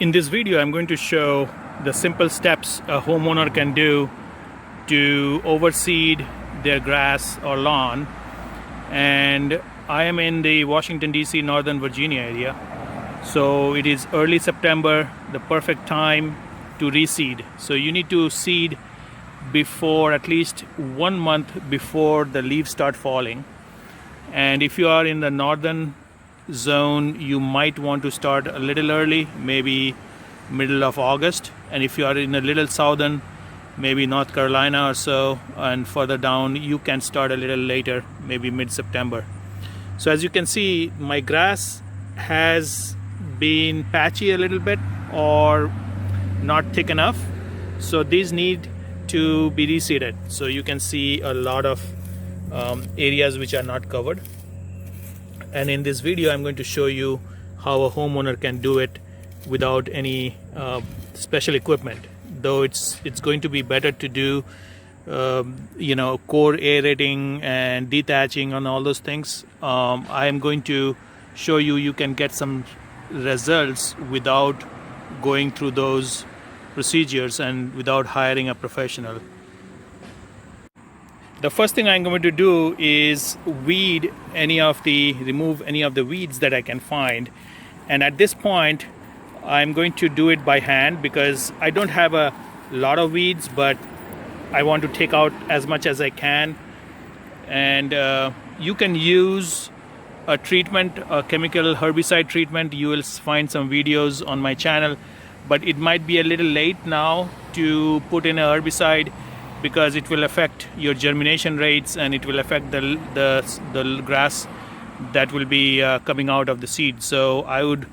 In this video, I'm going to show the simple steps a homeowner can do to overseed their grass or lawn. And I am in the Washington, D.C., Northern Virginia area. So it is early September, the perfect time to reseed. So you need to seed before at least 1 month before the leaves start falling. And if you are in the northern zone, you might want to start a little early, maybe middle of August. And if you are in a little southern, maybe North Carolina or so, and further down, you can start a little later, maybe mid-September. So as you can see, my grass has been patchy a little bit or not thick enough, so these need to be reseeded. So you can see a lot of areas which are not covered, and in this video I'm going to show you how a homeowner can do it without any special equipment, though it's going to be better to do core aerating and dethatching and all those things. I am going to show you can get some results without going through those procedures and without hiring a professional. The first thing I'm going to do is remove any of the weeds that I can find, and at this point I'm going to do it by hand because I don't have a lot of weeds, but I want to take out as much as I can. And you can use a treatment, a chemical herbicide treatment. You will find some videos on my channel, but it might be a little late now to put in a herbicide because it will affect your germination rates and it will affect the grass that will be coming out of the seed. So I would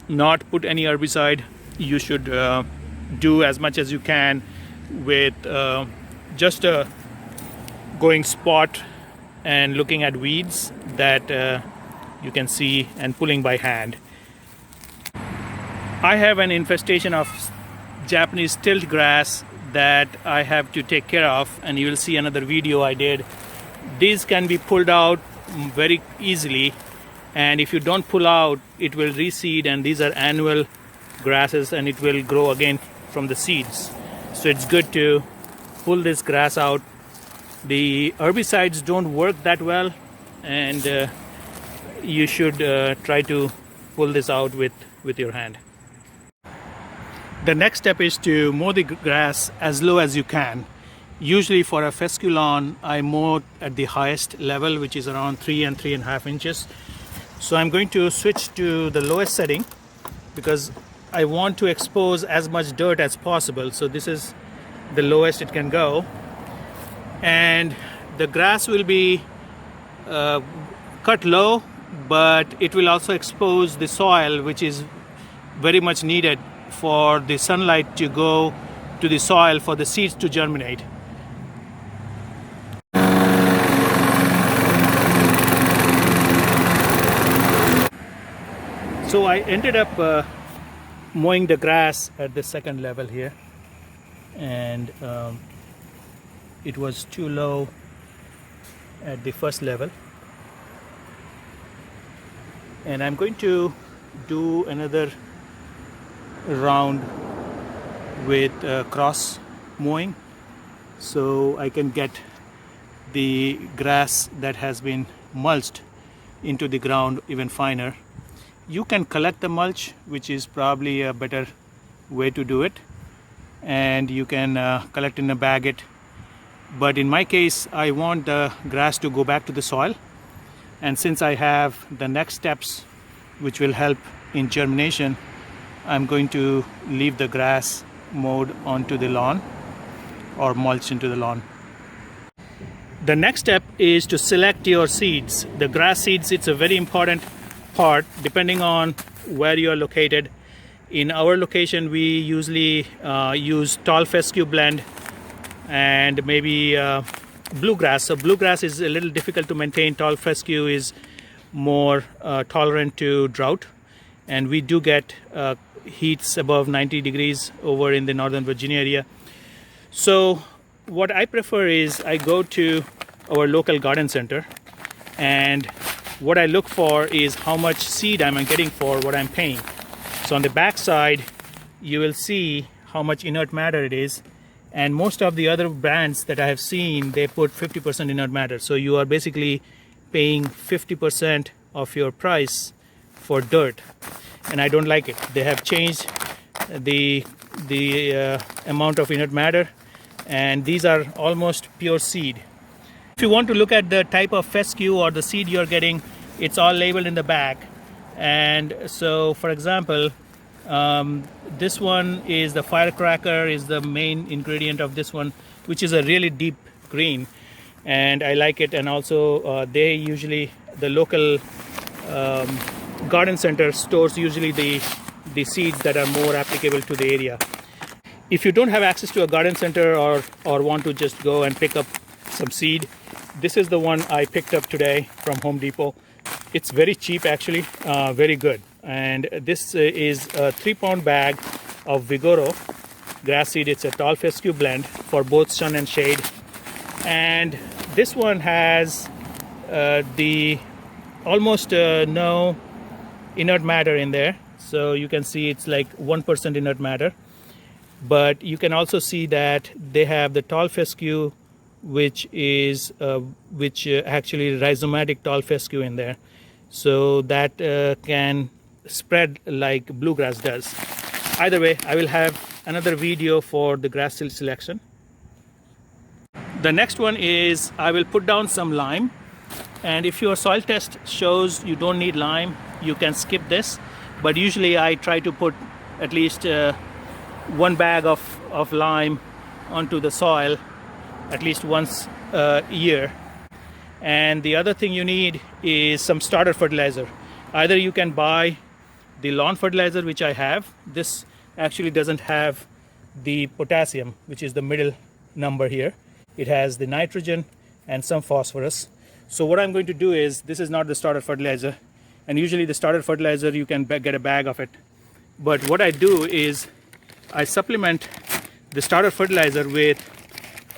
not put any herbicide. You should do as much as you can with just going spot and looking at weeds that you can see and pulling by hand. I have an infestation of Japanese tilt grass that I have to take care of, and you will see another video I did. These can be pulled out very easily, and if you don't pull out, it will reseed, and these are annual grasses and it will grow again from the seeds. So it's good to pull this grass out. The herbicides don't work that well, and you should try to pull this out with your hand. The next step is to mow the grass as low as you can. Usually for a fescue lawn, I mow at the highest level, which is around 3 and 3.5 inches. So I'm going to switch to the lowest setting because I want to expose as much dirt as possible. So this is the lowest it can go, and the grass will be cut low, but it will also expose the soil, which is very much needed for the sunlight to go to the soil for the seeds to germinate. So I ended up mowing the grass at the second level here, and it was too low at the first level, and I'm going to do another round with cross mowing so I can get the grass that has been mulched into the ground even finer. You can collect the mulch, which is probably a better way to do it, and you can collect in a bag. But in my case, I want the grass to go back to the soil, and since I have the next steps which will help in germination, I'm going to leave the grass mowed onto the lawn or mulch into the lawn. The next step is to select your seeds. The grass seeds, it's a very important part depending on where you are located. In our location, we usually use tall fescue blend and maybe bluegrass. So bluegrass is a little difficult to maintain. Tall fescue is more tolerant to drought, and we do get heats above 90 degrees over in the Northern Virginia area. So what I prefer is I go to our local garden center, and what I look for is how much seed I'm getting for what I'm paying. So on the back side, you will see how much inert matter it is. And most of the other brands that I have seen, they put 50% inert matter. So you are basically paying 50% of your price for dirt. And I don't like it. They have changed the amount of inert matter, and these are almost pure seed. If you want to look at the type of fescue or the seed you're getting, it's all labeled in the back. And so, for example, this one is the firecracker, is the main ingredient of this one, which is a really deep green, and I like it. And also they usually, the local garden center stores usually the seeds that are more applicable to the area. If you don't have access to a garden center or want to just go and pick up some seed, this is the one I picked up today from Home Depot. It's very cheap actually, very good. And this is a 3-pound bag of Vigoro grass seed. It's a tall fescue blend for both sun and shade. And this one has the almost no inert matter in there. So you can see it's like 1% inert matter. But you can also see that they have the tall fescue, which is actually rhizomatic tall fescue in there. So that can spread like bluegrass does. Either way, I will have another video for the grass seed selection. The next one is I will put down some lime, and if your soil test shows you don't need lime, you can skip this. But usually I try to put at least 1 bag of lime onto the soil at least once a year. And the other thing you need is some starter fertilizer. Either you can buy the lawn fertilizer, which I have. This actually doesn't have the potassium, which is the middle number here. It has the nitrogen and some phosphorus. So what I'm going to do is, this is not the starter fertilizer, and usually the starter fertilizer you can get a bag of it. But what I do is I supplement the starter fertilizer with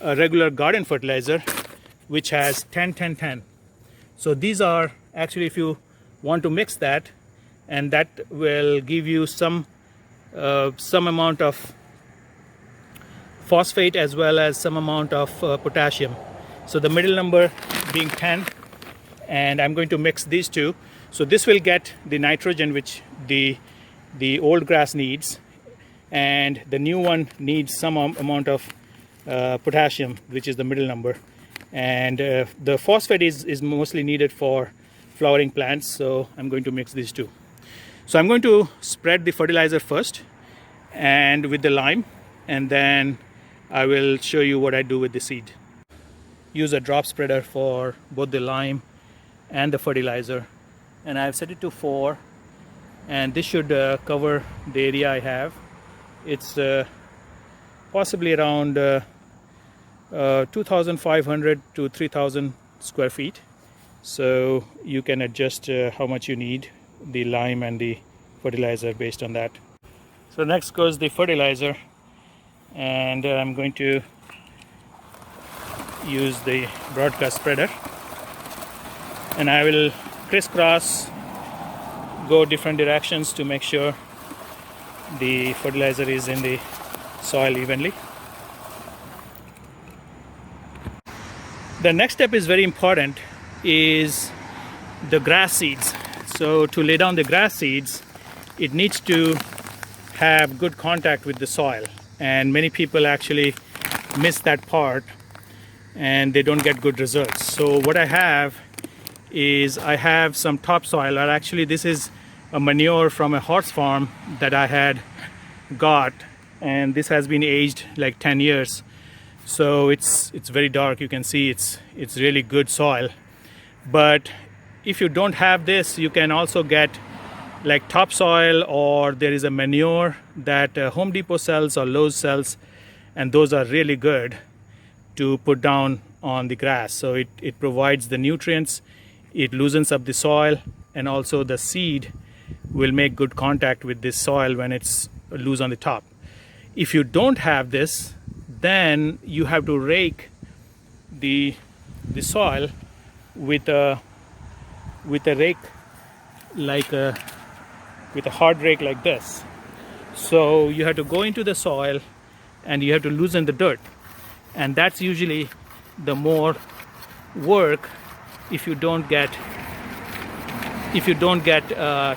a regular garden fertilizer, which has 10-10-10. So these are actually, if you want to mix that, and that will give you some amount of phosphate as well as some amount of potassium. So the middle number being 10, and I'm going to mix these two. So this will get the nitrogen which the old grass needs, and the new one needs some amount of potassium, which is the middle number. And the phosphate is mostly needed for flowering plants, so I'm going to mix these two. So I'm going to spread the fertilizer first and with the lime, and then I will show you what I do with the seed. Use a drop spreader for both the lime and the fertilizer, and I've set it to 4, and this should cover the area I have. It's possibly around 2,500 to 3,000 square feet. So you can adjust how much you need the lime and the fertilizer based on that. So next goes the fertilizer, and I'm going to use the broadcast spreader, and I will crisscross, go different directions to make sure the fertilizer is in the soil evenly. The next step is very important, is the grass seeds. So to lay down the grass seeds, it needs to have good contact with the soil, and many people actually miss that part and they don't get good results. So what I have is I have some topsoil, or actually this is a manure from a horse farm that I had got, and this has been aged like 10 years. So it's very dark. You can see it's really good soil. But if you don't have this, you can also get like topsoil, or there is a manure that Home Depot sells or Lowe's sells, and those are really good to put down on the grass. So it provides the nutrients, it loosens up the soil, and also the seed will make good contact with this soil when it's loose on the top. If you don't have this, then you have to rake the soil with a rake, like with a hard rake like this. So you have to go into the soil and you have to loosen the dirt, and that's usually the more work if you don't get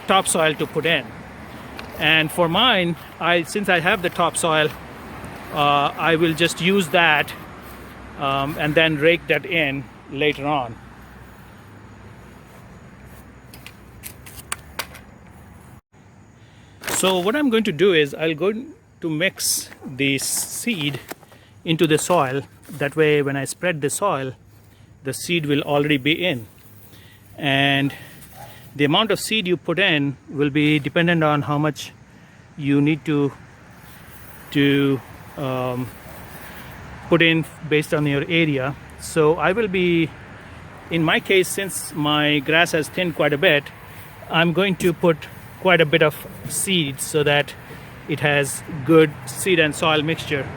topsoil to put in. And for mine, since I have the topsoil, I will just use that and then rake that in later on. So what I'm going to do is I'll go to mix the seed into the soil. That way when I spread the soil, the seed will already be in. And the amount of seed you put in will be dependent on how much you need to put in based on your area. So I will be, in my case, since my grass has thinned quite a bit, I'm going to put quite a bit of seed so that it has good seed and soil mixture.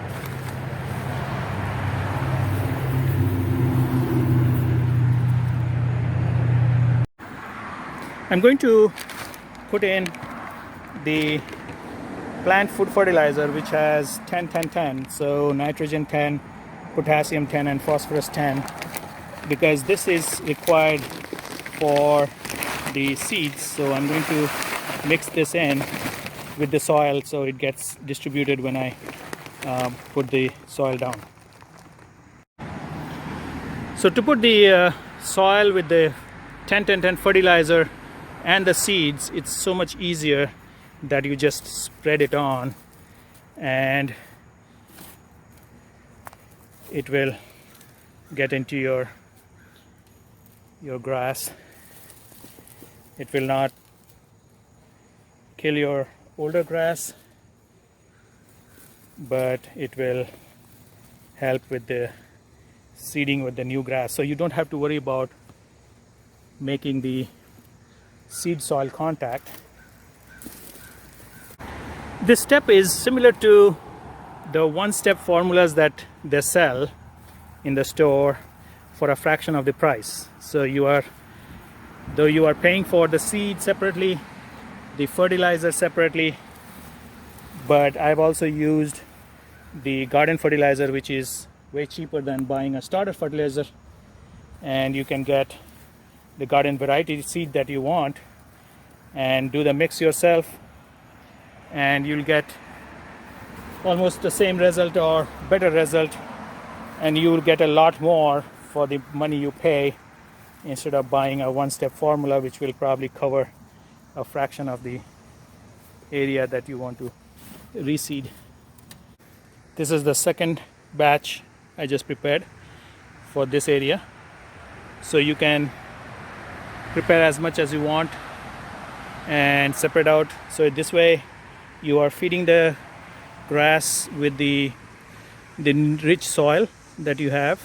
I'm going to put in the plant food fertilizer, which has 10-10-10, so nitrogen 10, potassium 10 and phosphorus 10, because this is required for the seeds. So I'm going to mix this in with the soil so it gets distributed when I put the soil down. So to put the soil with the 10-10-10 fertilizer and the seeds, it's so much easier that you just spread it on and it will get into your grass. It will not kill your older grass, but it will help with the seeding with the new grass. So you don't have to worry about making the seed soil contact. This step is similar to the one-step formulas that they sell in the store for a fraction of the price. So though you are paying for the seed separately, the fertilizer separately, but I've also used the garden fertilizer, which is way cheaper than buying a starter fertilizer, and you can get the garden variety seed that you want and do the mix yourself, and you'll get almost the same result or better result, and you will get a lot more for the money you pay instead of buying a one-step formula, which will probably cover a fraction of the area that you want to reseed. This is the second batch I just prepared for this area. So you can prepare as much as you want and separate out. So this way you are feeding the grass with the rich soil that you have,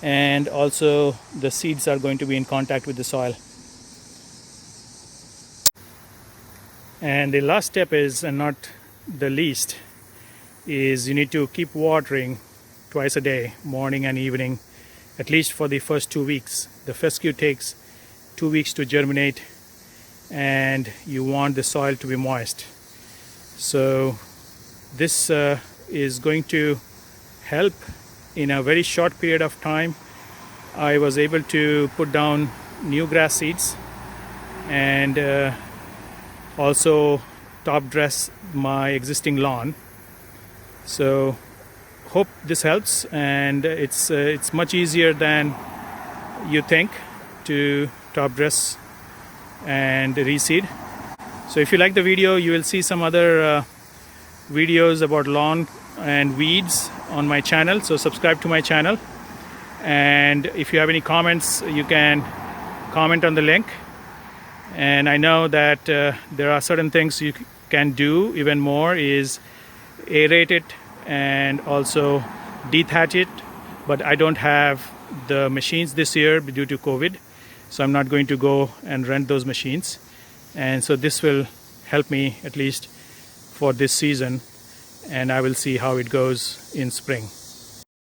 and also the seeds are going to be in contact with the soil. And the last step is, and not the least, is you need to keep watering twice a day, morning and evening, at least for the first 2 weeks. The fescue takes 2 weeks to germinate, and you want the soil to be moist. So this is going to help in a very short period of time. I was able to put down new grass seeds and also top dress my existing lawn. So hope this helps, and it's much easier than you think to top dress and reseed. So if you like the video, you will see some other videos about lawn and weeds on my channel, so subscribe to my channel. And if you have any comments, you can comment on the link. And I know that there are certain things you can do even more, is aerate it and also dethatch it, but I don't have the machines this year due to COVID, so I'm not going to go and rent those machines. And so this will help me at least for this season, and I will see how it goes in spring.